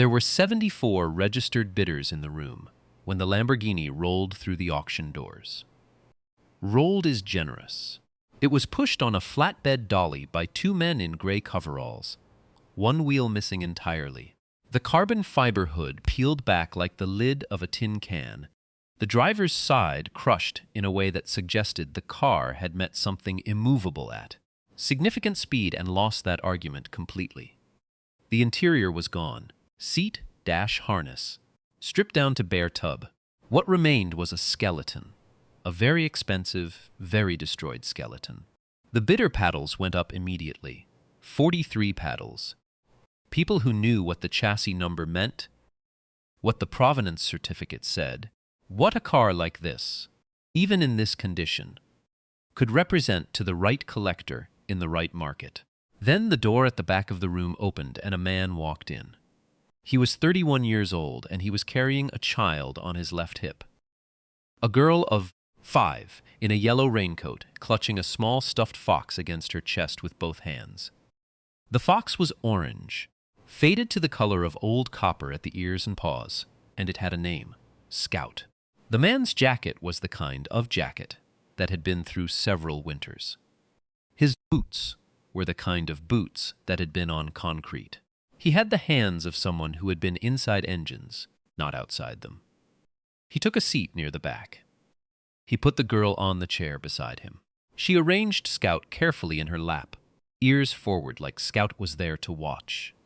There were 74 registered bidders in the room when the Lamborghini rolled through the auction doors. Rolled is generous. It was pushed on a flatbed dolly by two men in gray coveralls, one wheel missing entirely. The carbon fiber hood peeled back like the lid of a tin can. The driver's side crushed in a way that suggested the car had met something immovable at significant speed and lost that argument completely. The interior was gone. Seat, dash, harness, stripped down to bare tub. What remained was a skeleton. A very expensive, very destroyed skeleton. The bidder paddles went up immediately. 43 paddles. People who knew what the chassis number meant, what the provenance certificate said, what a car like this, even in this condition, could represent to the right collector in the right market. Then the door at the back of the room opened and a man walked in. He was 31 years old and he was carrying a child on his left hip. A girl of 5 in a yellow raincoat, clutching a small stuffed fox against her chest with both hands. The fox was orange, faded to the color of old copper at the ears and paws, and it had a name, Scout. The man's jacket was the kind of jacket that had been through several winters. His boots were the kind of boots that had been on concrete. He had the hands of someone who had been inside engines, not outside them. He took a seat near the back. He put the girl on the chair beside him. She arranged Scout carefully in her lap, ears forward like Scout was there to watch.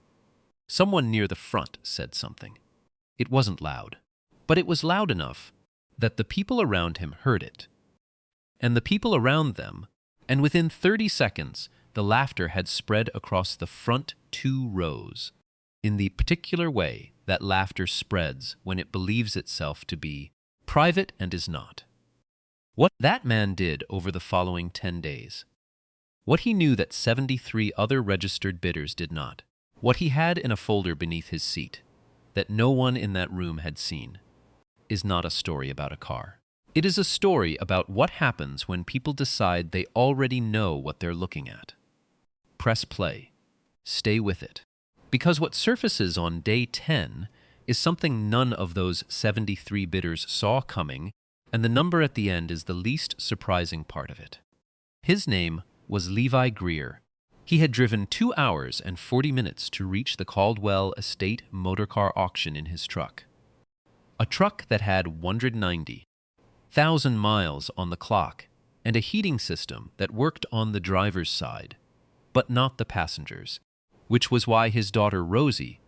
Someone near the front said something. It wasn't loud, but it was loud enough that the people around him heard it. And the people around them, and within 30 seconds, the laughter had spread across the front 2 rows, in the particular way that laughter spreads when it believes itself to be private and is not. What that man did over the following 10 days, what he knew that 73 other registered bidders did not, what he had in a folder beneath his seat that no one in that room had seen, is not a story about a car. It is a story about what happens when people decide they already know what they're looking at. Press play. Stay with it. Because what surfaces on day 10 is something none of those 73 bidders saw coming, and the number at the end is the least surprising part of it. His name was Levi Greer. He had driven 2 hours and 40 minutes to reach the Caldwell Estate motorcar auction in his truck. A truck that had 190,000 miles on the clock and a heating system that worked on the driver's side, but not the passengers, which was why his daughter Rosie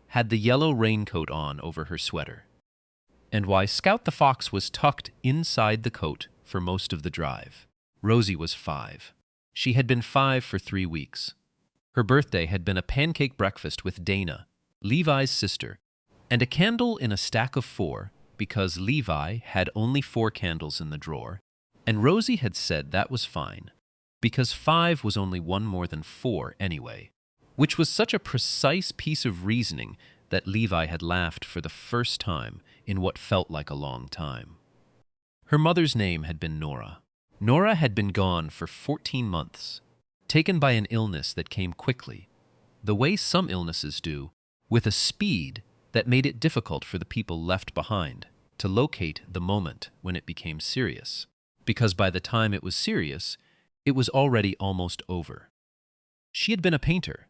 had the yellow raincoat on over her sweater, and why Scout the Fox was tucked inside the coat for most of the drive. Rosie was 5. She had been 5 for 3 weeks. Her birthday had been a pancake breakfast with Dana, Levi's sister, and a candle in a stack of 4 because Levi had only 4 candles in the drawer, and Rosie had said that was fine because 5 was only one more than 4 anyway, which was such a precise piece of reasoning that Levi had laughed for the first time in what felt like a long time. Her mother's name had been Nora. Nora had been gone for 14 months, taken by an illness that came quickly, the way some illnesses do, with a speed that made it difficult for the people left behind to locate the moment when it became serious, because by the time it was serious, it was already almost over. She had been a painter.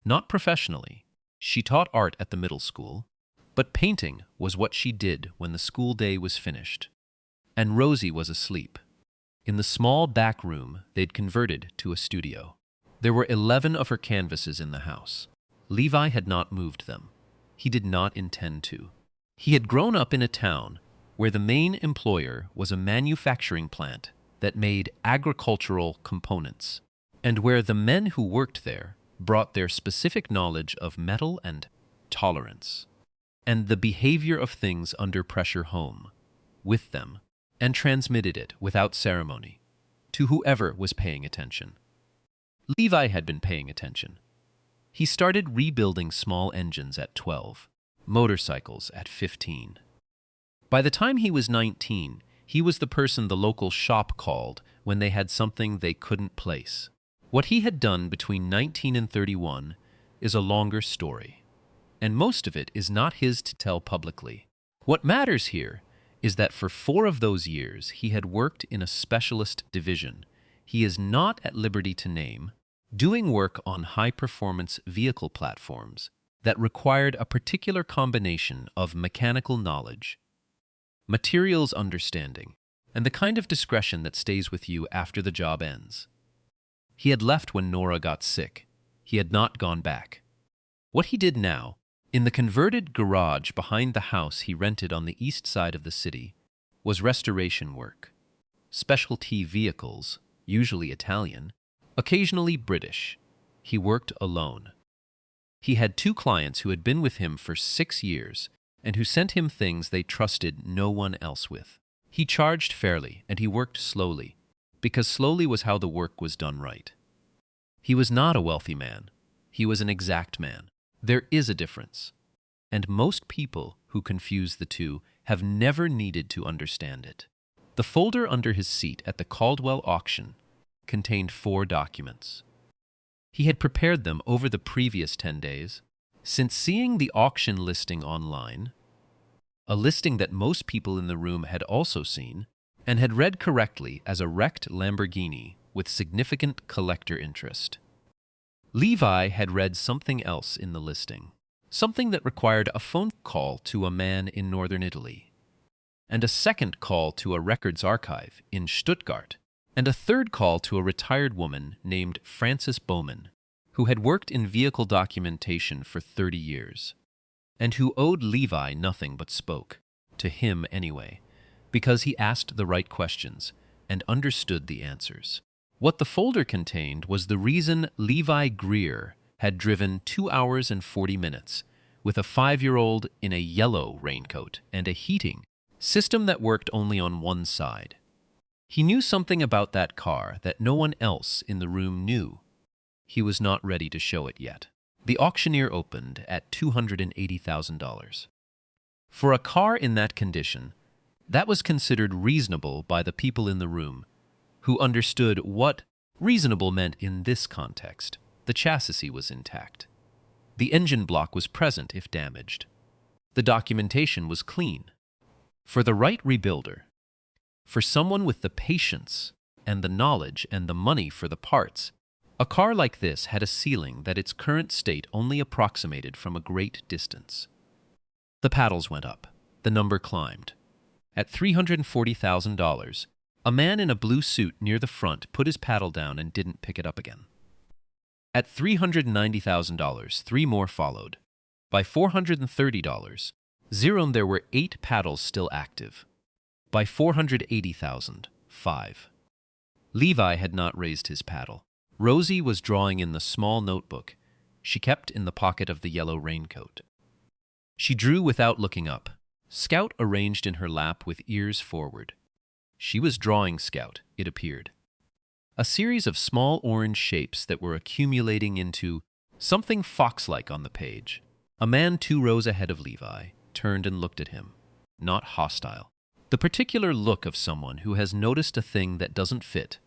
Not professionally. She taught art at the middle school, but painting was what she did when the school day was finished. And Rosie was asleep. In the small back room they'd converted to a studio. There were 11 of her canvases in the house. Levi had not moved them. He did not intend to. He had grown up in a town where the main employer was a manufacturing plant that made agricultural components, and where the men who worked there brought their specific knowledge of metal and tolerance, and the behavior of things under pressure home, with them, and transmitted it without ceremony to whoever was paying attention. Levi had been paying attention. He started rebuilding small engines at 12, motorcycles at 15. By the time he was 19, he was the person the local shop called when they had something they couldn't place. What he had done between 19 and 31 is a longer story. and most of it is not his to tell publicly. What matters here is that for 4 of those years he had worked in a specialist division he is not at liberty to name, doing work on high-performance vehicle platforms that required a particular combination of mechanical knowledge, materials understanding, and the kind of discretion that stays with you after the job ends. He had left when Nora got sick. He had not gone back. What he did now, in the converted garage behind the house he rented on the east side of the city, was restoration work. Specialty vehicles, usually Italian, occasionally British. He worked alone. He had 2 clients who had been with him for 6 years and who sent him things they trusted no one else with. He charged fairly and he worked slowly, because slowly was how the work was done right. He was not a wealthy man. He was an exact man. There is a difference, and most people who confuse the two have never needed to understand it. The folder under his seat at the Caldwell auction contained 4 documents. He had prepared them over the previous 10 days. Since seeing the auction listing online, a listing that most people in the room had also seen, and had read correctly as a wrecked Lamborghini with significant collector interest. Levi had read something else in the listing, something that required a phone call to a man in northern Italy, and a second call to a records archive in Stuttgart, and a third call to a retired woman named Frances Bowman, who had worked in vehicle documentation for 30 years, and who owed Levi nothing but spoke, to him anyway, because he asked the right questions and understood the answers. What the folder contained was the reason Levi Greer had driven 2 hours and 40 minutes with a 5-year-old in a yellow raincoat and a heating system that worked only on one side. He knew something about that car that no one else in the room knew. He was not ready to show it yet. The auctioneer opened at $280,000. For a car in that condition, that was considered reasonable by the people in the room, who understood what reasonable meant in this context. The chassis was intact. The engine block was present if damaged. The documentation was clean. For the right rebuilder, for someone with the patience and the knowledge and the money for the parts, a car like this had a ceiling that its current state only approximated from a great distance. The paddles went up. The number climbed. At $340,000, a man in a blue suit near the front put his paddle down and didn't pick it up again. At $390,000, 3 more followed. By $430, there were 8 paddles still active. By $480,000, 5. Levi had not raised his paddle. Rosie was drawing in the small notebook she kept in the pocket of the yellow raincoat. She drew without looking up, Scout arranged in her lap with ears forward. She was drawing Scout, it appeared. A series of small orange shapes that were accumulating into something fox-like on the page. A man 2 rows ahead of Levi turned and looked at him, not hostile. The particular look of someone who has noticed a thing that doesn't fit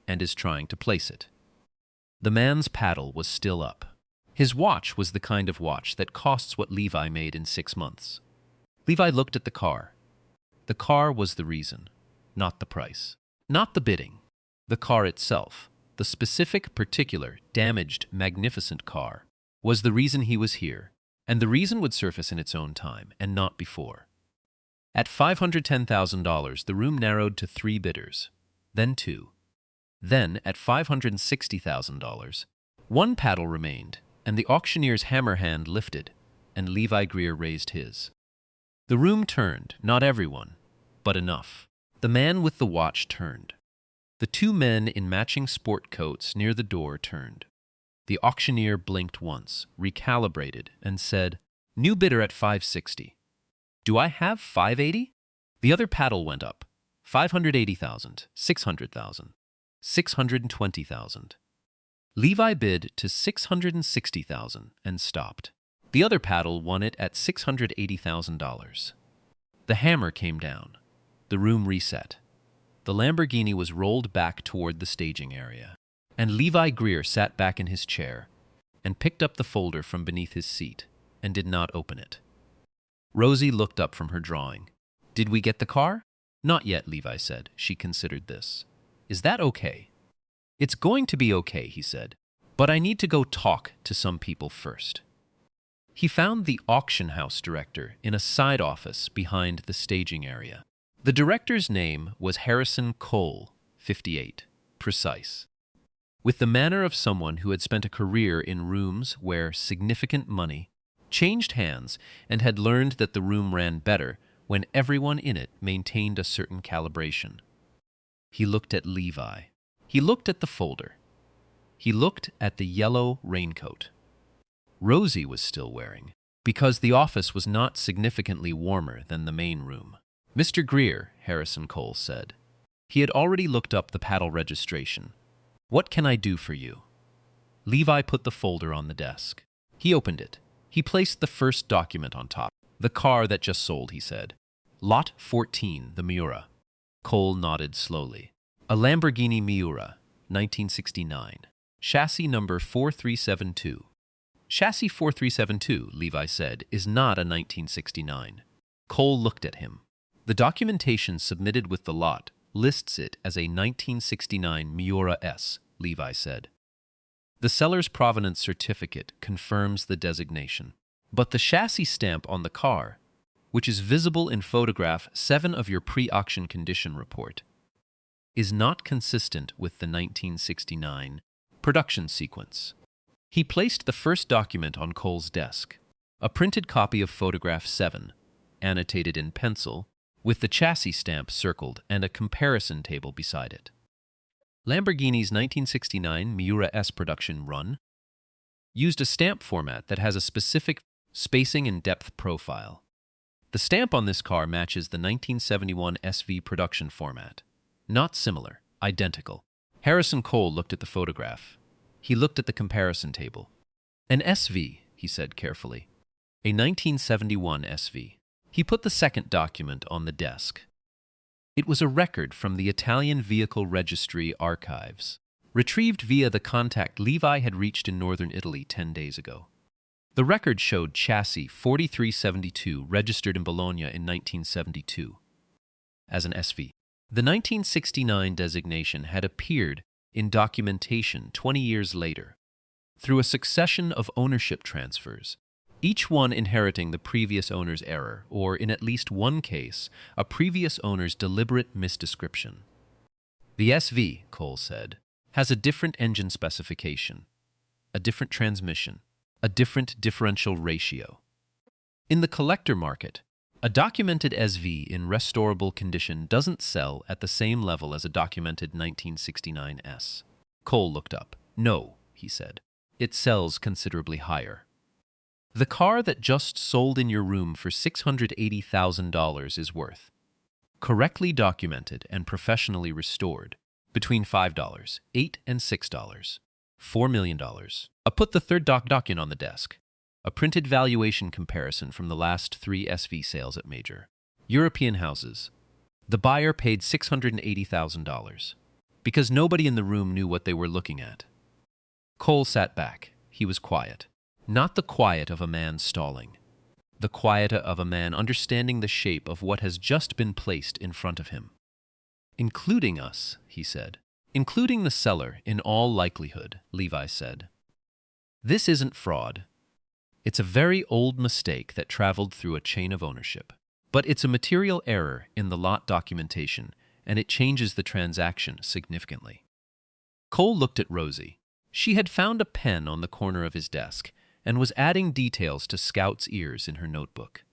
and is trying to place it. The man's paddle was still up. His watch was the kind of watch that costs what Levi made in 6 months. Levi looked at the car. The car was the reason, not the price, not the bidding. The car itself, the specific, particular, damaged, magnificent car, was the reason he was here, and the reason would surface in its own time, and not before. At $510,000, the room narrowed to 3 bidders, then 2. Then, at $560,000, 1 paddle remained, and the auctioneer's hammer hand lifted, and Levi Greer raised his. The room turned, not everyone, but enough. The man with the watch turned. The 2 men in matching sport coats near the door turned. The auctioneer blinked once, recalibrated, and said, "New bidder at $560. Do I have $580? The other paddle went up. $580,000, $600,000, $620,000. Levi bid to $660,000 and stopped. The other paddle won it at $680,000. The hammer came down. The room reset. The Lamborghini was rolled back toward the staging area, and Levi Greer sat back in his chair and picked up the folder from beneath his seat and did not open it. Rosie looked up from her drawing. "Did we get the car?" "Not yet," Levi said. She considered this. "Is that okay?" "It's going to be okay," he said. "But I need to go talk to some people first." He found the auction house director in a side office behind the staging area. The director's name was Harrison Cole, 58, precise, with the manner of someone who had spent a career in rooms where significant money changed hands and had learned that the room ran better when everyone in it maintained a certain calibration. He looked at Levi. He looked at the folder. He looked at the yellow raincoat Rosie was still wearing, because the office was not significantly warmer than the main room. "Mr. Greer," Harrison Cole said. He had already looked up the paddle registration. "What can I do for you?" Levi put the folder on the desk. He opened it. He placed the first document on top. "The car that just sold," he said. "Lot 14, the Miura." Cole nodded slowly. "A Lamborghini Miura, 1969. Chassis number 4372. "Chassis 4372, Levi said, "is not a 1969. Cole looked at him. "The documentation submitted with the lot lists it as a 1969 Miura S, Levi said. "The seller's provenance certificate confirms the designation. But the chassis stamp on the car, which is visible in photograph 7 of your pre-auction condition report, is not consistent with the 1969 production sequence." He placed the first document on Cole's desk, a printed copy of photograph 7, annotated in pencil, with the chassis stamp circled and a comparison table beside it. Lamborghini's 1969 Miura S production run used a stamp format that has a specific spacing and depth profile. The stamp on this car matches the 1971 SV production format. Not similar, identical. Harrison Cole looked at the photograph. He looked at the comparison table. "An SV," he said carefully. "A 1971 SV." He put the second document on the desk. It was a record from the Italian Vehicle Registry archives, retrieved via the contact Levi had reached in northern Italy 10 days ago. The record showed chassis 4372 registered in Bologna in 1972 as an SV. The 1969 designation had appeared in documentation 20 years later, through a succession of ownership transfers, each one inheriting the previous owner's error, or in at least one case, a previous owner's deliberate misdescription. "The SV," Cole said, "has a different engine specification, a different transmission, a different differential ratio. In the collector market, a documented SV in restorable condition doesn't sell at the same level as a documented 1969 S. Cole looked up. "No," he said. "It sells considerably higher. The car that just sold in your room for $680,000 is worth, correctly documented and professionally restored, between $5, $8, and $6, $4 million. I put the third document on the desk. A printed valuation comparison from the last 3 SV sales at major European houses. The buyer paid $680,000 because nobody in the room knew what they were looking at." Cole sat back. He was quiet. Not the quiet of a man stalling. The quiet of a man understanding the shape of what has just been placed in front of him. "Including us," he said. "Including the seller, in all likelihood," Levi said. "This isn't fraud. It's a very old mistake that traveled through a chain of ownership. But it's a material error in the lot documentation, and it changes the transaction significantly." Cole looked at Rosie. She had found a pen on the corner of his desk and was adding details to Scout's ears in her notebook.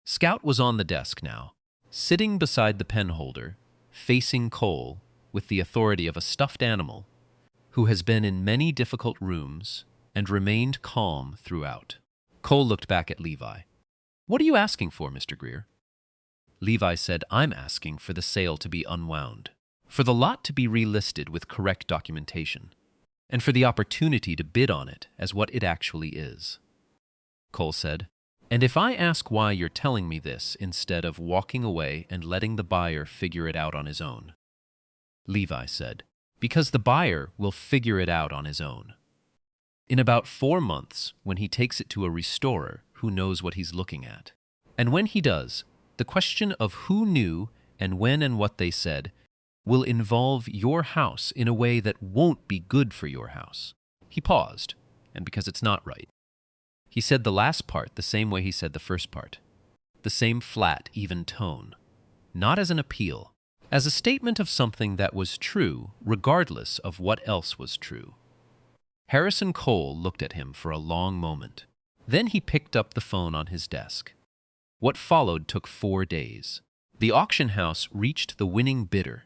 Scout was on the desk now, sitting beside the pen holder, facing Cole with the authority of a stuffed animal who has been in many difficult rooms and remained calm throughout. Cole looked back at Levi. "What are you asking for, Mr. Greer?" Levi said, "I'm asking for the sale to be unwound, for the lot to be relisted with correct documentation, and for the opportunity to bid on it as what it actually is." Cole said, "And if I ask why you're telling me this instead of walking away and letting the buyer figure it out on his own?" Levi said, "Because the buyer will figure it out on his own. In about 4 months, when he takes it to a restorer who knows what he's looking at. And when he does, the question of who knew and when and what they said will involve your house in a way that won't be good for your house. He paused, and because it's not right. He said the last part the same way he said the first part. The same flat, even tone. Not as an appeal, as a statement of something that was true, regardless of what else was true. Harrison Cole looked at him for a long moment. Then he picked up the phone on his desk. What followed took 4 days. The auction house reached the winning bidder,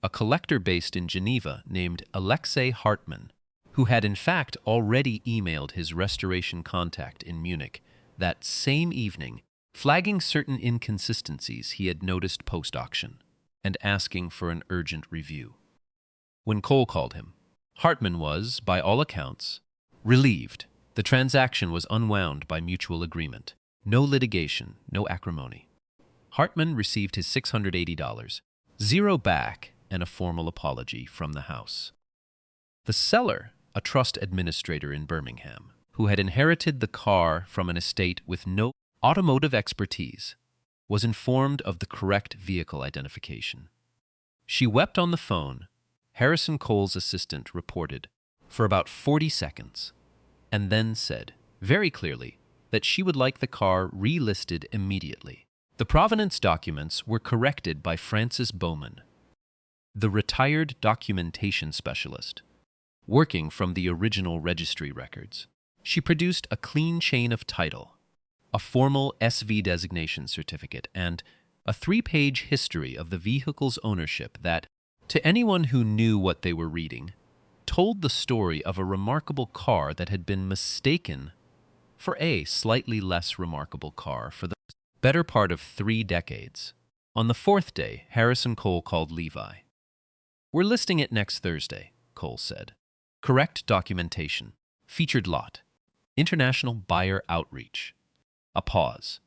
a collector based in Geneva named Alexei Hartmann, who had in fact already emailed his restoration contact in Munich that same evening, flagging certain inconsistencies he had noticed post-auction and asking for an urgent review. When Cole called him, Hartmann was, by all accounts, relieved. The transaction was unwound by mutual agreement. No litigation, no acrimony. Hartmann received his $680, zero back, and a formal apology from the house. The seller, a trust administrator in Birmingham, who had inherited the car from an estate with no automotive expertise, was informed of the correct vehicle identification. She wept on the phone, Harrison Cole's assistant reported, for about 40 seconds, and then said, very clearly, that she would like the car relisted immediately. The provenance documents were corrected by Francis Bowman, the retired documentation specialist, working from the original registry records. She produced a clean chain of title, a formal SV designation certificate, and a 3-page history of the vehicle's ownership that, to anyone who knew what they were reading, told the story of a remarkable car that had been mistaken for a slightly less remarkable car for the better part of 3 decades. On the 4th day, Harrison Cole called Levi. "We're listing it next Thursday," Cole said. "Correct documentation. Featured lot. International buyer outreach." A pause.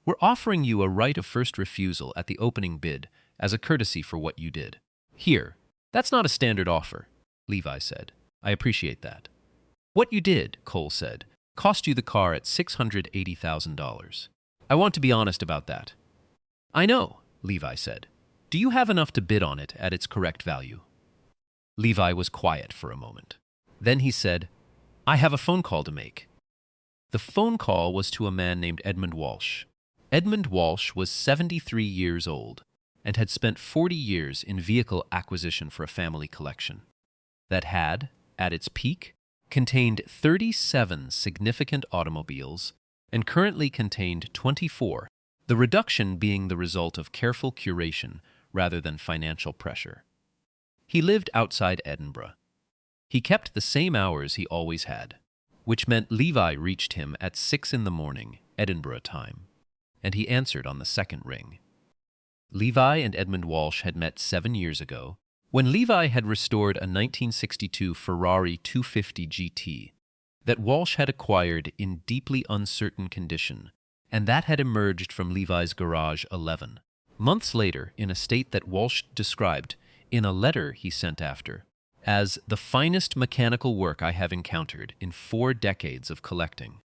"We're offering you a right of first refusal at the opening bid as a courtesy for what you did." "Here, that's not a standard offer," Levi said. "I appreciate that." "What you did," Cole said, "cost you the car at $680,000. I want to be honest about that." "I know," Levi said. "Do you have enough to bid on it at its correct value?" Levi was quiet for a moment. Then he said, "I have a phone call to make." The phone call was to a man named Edmund Walsh. Edmund Walsh was 73 years old and had spent 40 years in vehicle acquisition for a family collection that had, at its peak, contained 37 significant automobiles and currently contained 24, the reduction being the result of careful curation rather than financial pressure. He lived outside Edinburgh. He kept the same hours he always had, which meant Levi reached him at 6 in the morning, Edinburgh time, and he answered on the second ring. Levi and Edmund Walsh had met 7 years ago, when Levi had restored a 1962 Ferrari 250 GT that Walsh had acquired in deeply uncertain condition, and that had emerged from Levi's garage 11 months later in a state that Walsh described, in a letter he sent after, as the finest mechanical work I have encountered in 4 decades of collecting.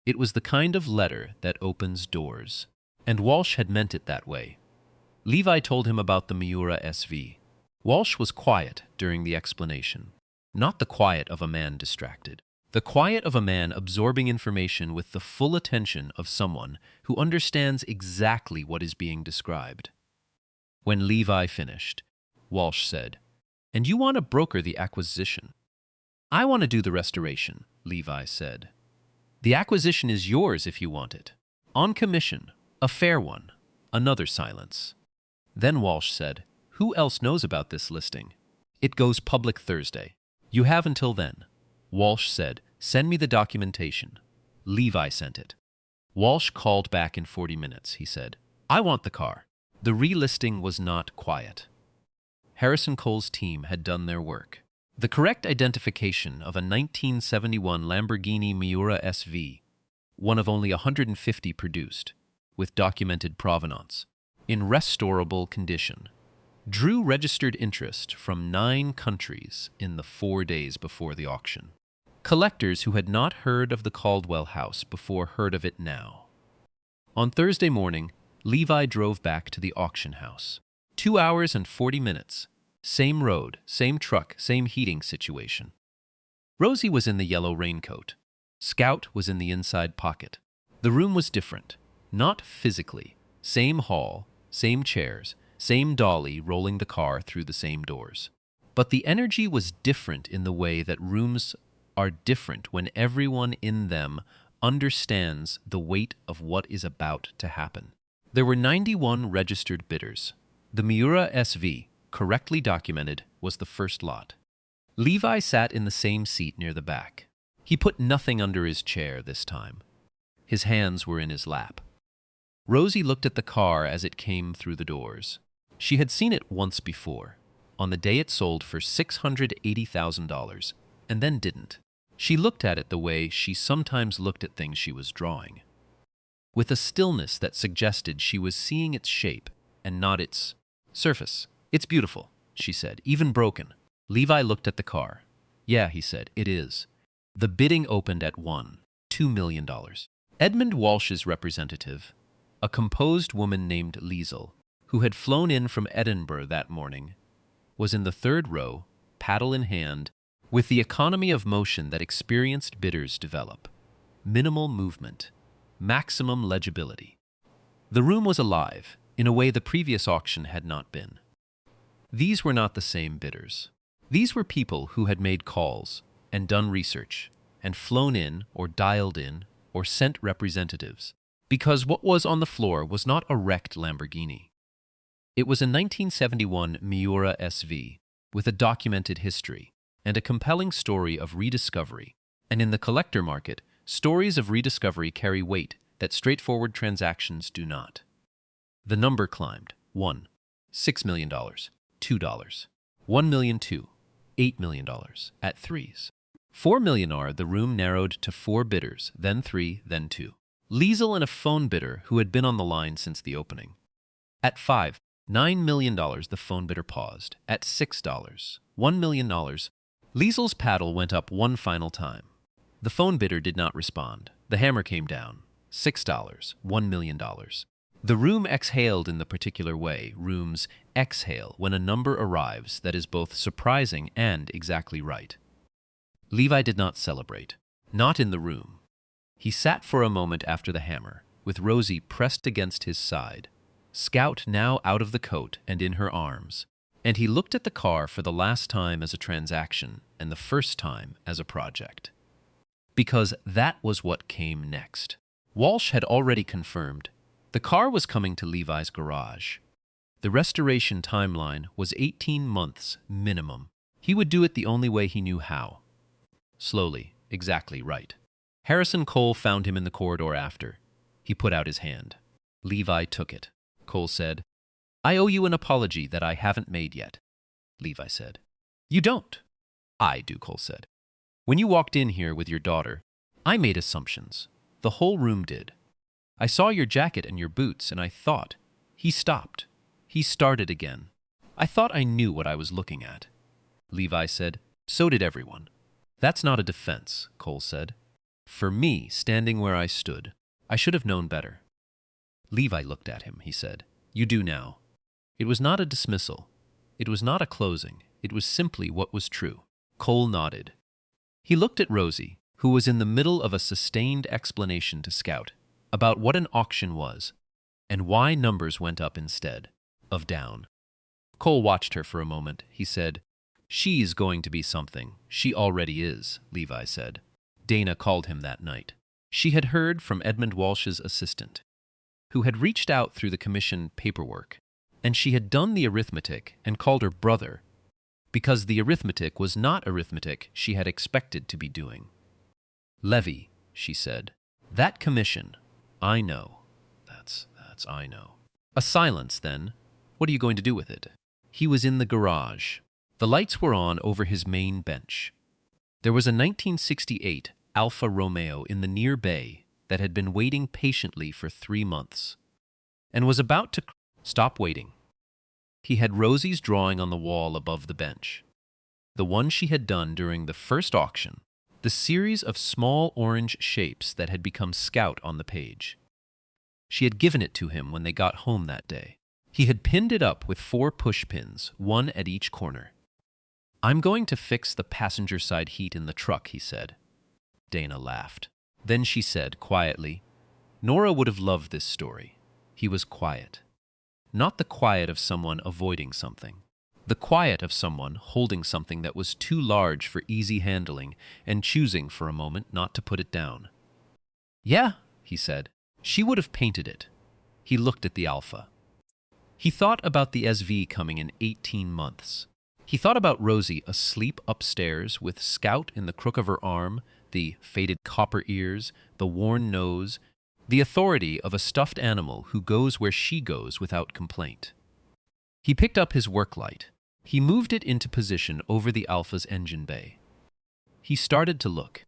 It was the kind of letter that opens doors, and Walsh had meant it that way. Levi told him about the Miura SV. Walsh was quiet during the explanation, not the quiet of a man distracted, the quiet of a man absorbing information with the full attention of someone who understands exactly what is being described. When Levi finished, Walsh said, "And you want to broker the acquisition?" "I want to do the restoration," Levi said. "The acquisition is yours if you want it. On commission, a fair one." Another silence. Then Walsh said, "Who else knows about this listing?" "It goes public Thursday. You have until then." Walsh said, "Send me the documentation." Levi sent it. Walsh called back in 40 minutes. He said, "I want the car." The relisting was not quiet. Harrison Cole's team had done their work. The correct identification of a 1971 Lamborghini Miura SV, one of only 150 produced, with documented provenance, in restorable condition, drew registered interest from 9 countries in the 4 days before the auction. Collectors who had not heard of the Caldwell house before heard of it now. On Thursday morning, Levi drove back to the auction house. 2 hours and 40 minutes. Same road, same truck, same heating situation. Rosie was in the yellow raincoat. Scout was in the inside pocket. The room was different. Not physically. Same hall, same chairs, same dolly rolling the car through the same doors. But the energy was different in the way that rooms are different when everyone in them understands the weight of what is about to happen. There were 91 registered bidders. The Miura SV, correctly documented, was the first lot. Levi sat in the same seat near the back. He put nothing under his chair this time. His hands were in his lap. Rosie looked at the car as it came through the doors. She had seen it once before, on the day it sold for $680,000, and then didn't. She looked at it the way she sometimes looked at things she was drawing, with a stillness that suggested she was seeing its shape and not its surface. "It's beautiful," she said, "even broken." Levi looked at the car. "Yeah," he said, "it is." The bidding opened at $2 million. Edmund Walsh's representative, a composed woman named Liesel, who had flown in from Edinburgh that morning, was in the third row, paddle in hand, with the economy of motion that experienced bidders develop. Minimal movement, maximum legibility. The room was alive, in a way the previous auction had not been. These were not the same bidders. These were people who had made calls and done research and flown in or dialed in or sent representatives, because what was on the floor was not a wrecked Lamborghini. It was a 1971 Miura SV with a documented history and a compelling story of rediscovery. And in the collector market, stories of rediscovery carry weight that straightforward transactions do not. The number climbed. 1. $6 million. $2. $1 million. $2. $8 million. At threes. $4 million. The room narrowed to 4 bidders, then 3, then 2. Liesel and a phone bidder who had been on the line since the opening. At 5. $9 million. The phone bidder paused. At $6. $1 million. Liesel's paddle went up one final time. The phone bidder did not respond. The hammer came down. $6. $1 million. The room exhaled in the particular way rooms exhale when a number arrives that is both surprising and exactly right. Levi did not celebrate. Not in the room. He sat for a moment after the hammer, with Rosie pressed against his side, Scout now out of the coat and in her arms, and he looked at the car for the last time as a transaction and the first time as a project. Because that was what came next. Walsh had already confirmed the car was coming to Levi's garage. The restoration timeline was 18 months minimum. He would do it the only way he knew how. Slowly, exactly right. Harrison Cole found him in the corridor after. He put out his hand. Levi took it. Cole said, "I owe you an apology that I haven't made yet." Levi said, "You don't." "I do," Cole said. "When you walked in here with your daughter, I made assumptions. The whole room did. I saw your jacket and your boots, and I thought." He stopped. He started again. "I thought I knew what I was looking at." Levi said, "So did everyone." "That's not a defense," Cole said. "For me, standing where I stood, I should have known better." Levi looked at him. He said, "You do now." It was not a dismissal. It was not a closing. It was simply what was true. Cole nodded. He looked at Rosie, who was in the middle of a sustained explanation to Scout about what an auction was and why numbers went up instead of down. Cole watched her for a moment. He said, "She's going to be something. She already is," Levi said. Dana called him that night. She had heard from Edmund Walsh's assistant, who had reached out through the commission paperwork, and she had done the arithmetic and called her brother, because the arithmetic was not arithmetic she had expected to be doing. "Levy," she said, "that commission, I know." That's I know. A silence, then. "What are you going to do with it?" He was in the garage. The lights were on over his main bench. There was a 1968 Alfa Romeo in the near bay that had been waiting patiently for 3 months and was about to stop waiting. He had Rosie's drawing on the wall above the bench, the one she had done during the first auction, the series of small orange shapes that had become Scout on the page. She had given it to him when they got home that day. He had pinned it up with 4 push pins, one at each corner. "I'm going to fix the passenger side heat in the truck," he said. Dana laughed. Then she said quietly, Nora would have loved this story. He was quiet. Not the quiet of someone avoiding something. The quiet of someone holding something that was too large for easy handling and choosing for a moment not to put it down. "Yeah," he said. "She would have painted it." He looked at the Alpha. He thought about the SV coming in 18 months. He thought about Rosie asleep upstairs with Scout in the crook of her arm, the faded copper ears, the worn nose, the authority of a stuffed animal who goes where she goes without complaint. He picked up his work light. He moved it into position over the Alpha's engine bay. He started to look.